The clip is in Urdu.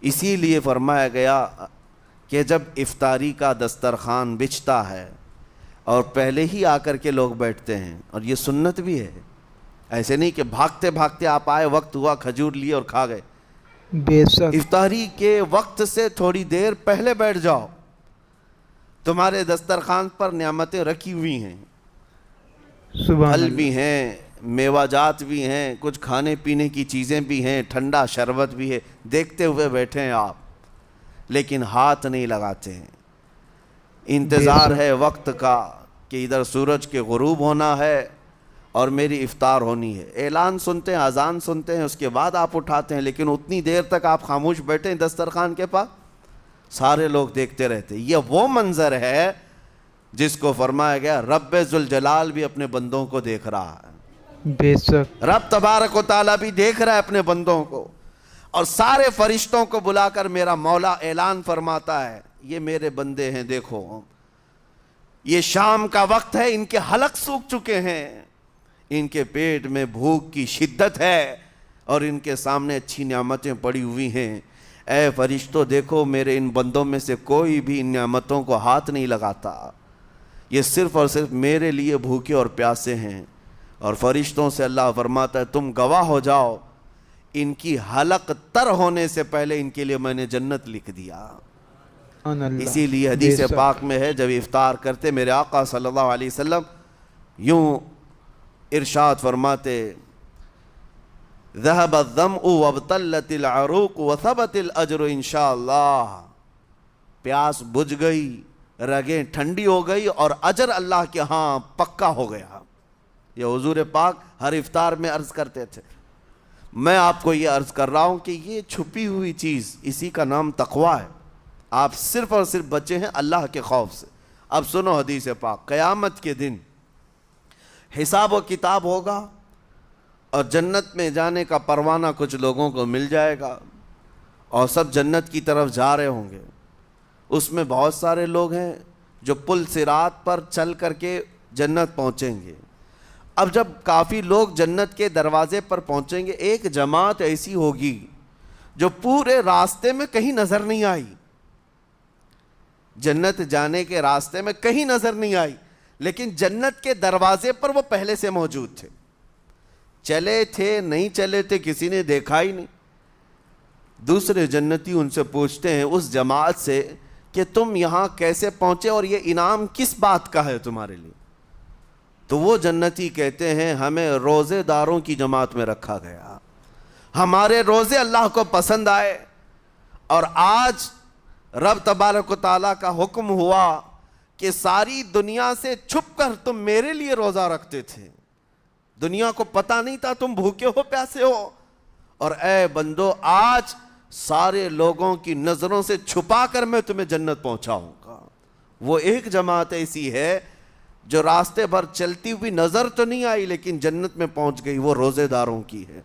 اسی لیے فرمایا گیا کہ جب افطاری کا دسترخوان بچھتا ہے اور پہلے ہی آ کر کے لوگ بیٹھتے ہیں، اور یہ سنت بھی ہے، ایسے نہیں کہ بھاگتے بھاگتے آپ آئے، وقت ہوا، کھجور لیے اور کھا گئے۔ بے شک افطاری کے وقت سے تھوڑی دیر پہلے بیٹھ جاؤ، تمہارے دسترخوان پر نعمتیں رکھی ہوئی ہیں، سبحان پھل اللہ۔ بھی ہیں، میوہ جات بھی ہیں، کچھ کھانے پینے کی چیزیں بھی ہیں، ٹھنڈا شربت بھی ہے، دیکھتے ہوئے بیٹھے ہیں آپ، لیکن ہاتھ نہیں لگاتے ہیں۔ انتظار شک ہے وقت کا کہ ادھر سورج کے غروب ہونا ہے اور میری افطار ہونی ہے، اعلان سنتے ہیں، اذان سنتے ہیں، اس کے بعد آپ اٹھاتے ہیں، لیکن اتنی دیر تک آپ خاموش بیٹھے ہیں دسترخوان کے پاس، سارے لوگ دیکھتے رہتے۔ یہ وہ منظر ہے جس کو فرمایا گیا رب ذوالجلال بھی اپنے بندوں کو دیکھ رہا ہے، بے شک رب تبارک و تعالیٰ بھی دیکھ رہا ہے اپنے بندوں کو، اور سارے فرشتوں کو بلا کر میرا مولا اعلان فرماتا ہے یہ میرے بندے ہیں، دیکھو یہ شام کا وقت ہے، ان کے حلق سوکھ چکے ہیں، ان کے پیٹ میں بھوک کی شدت ہے اور ان کے سامنے اچھی نعمتیں پڑی ہوئی ہیں، اے فرشتوں دیکھو میرے ان بندوں میں سے کوئی بھی ان نعمتوں کو ہاتھ نہیں لگاتا، یہ صرف اور صرف میرے لیے بھوکے اور پیاسے ہیں۔ اور فرشتوں سے اللہ فرماتا ہے تم گواہ ہو جاؤ، ان کی حلق تر ہونے سے پہلے ان کے لیے میں نے جنت لکھ دیا۔ سبحان اللہ۔ اسی لیے بے حدیث شک پاک میں ہے جب افطار کرتے میرے آقا صلی اللہ علیہ وسلم یوں ارشاد فرماتے ذهب الظمأ وابتلت العروق وثبت الاجر انشاءاللہ، پیاس بجھ گئی، رگیں ٹھنڈی ہو گئی اور اجر اللہ کے ہاں پکا ہو گیا۔ یہ حضور پاک ہر افطار میں عرض کرتے تھے۔ میں آپ کو یہ عرض کر رہا ہوں کہ یہ چھپی ہوئی چیز، اسی کا نام تقویٰ ہے، آپ صرف اور صرف بچے ہیں اللہ کے خوف سے۔ اب سنو حدیث پاک، قیامت کے دن حساب و کتاب ہوگا اور جنت میں جانے کا پروانہ کچھ لوگوں کو مل جائے گا اور سب جنت کی طرف جا رہے ہوں گے۔ اس میں بہت سارے لوگ ہیں جو پل صراط پر چل کر کے جنت پہنچیں گے۔ اب جب کافی لوگ جنت کے دروازے پر پہنچیں گے، ایک جماعت ایسی ہوگی جو پورے راستے میں کہیں نظر نہیں آئی، جنت جانے کے راستے میں کہیں نظر نہیں آئی، لیکن جنت کے دروازے پر وہ پہلے سے موجود تھے، چلے تھے نہیں چلے تھے کسی نے دیکھا ہی نہیں۔ دوسرے جنتی ان سے پوچھتے ہیں اس جماعت سے کہ تم یہاں کیسے پہنچے اور یہ انعام کس بات کا ہے تمہارے لیے؟ تو وہ جنتی کہتے ہیں ہمیں روزے داروں کی جماعت میں رکھا گیا، ہمارے روزے اللہ کو پسند آئے، اور آج رب تبارک و تعالیٰ کا حکم ہوا کہ ساری دنیا سے چھپ کر تم میرے لیے روزہ رکھتے تھے، دنیا کو پتہ نہیں تھا تم بھوکے ہو پیاسے ہو، اور اے بندو آج سارے لوگوں کی نظروں سے چھپا کر میں تمہیں جنت پہنچاؤں گا۔ وہ ایک جماعت ایسی ہے جو راستے بھر چلتی ہوئی نظر تو نہیں آئی لیکن جنت میں پہنچ گئی، وہ روزے داروں کی ہے۔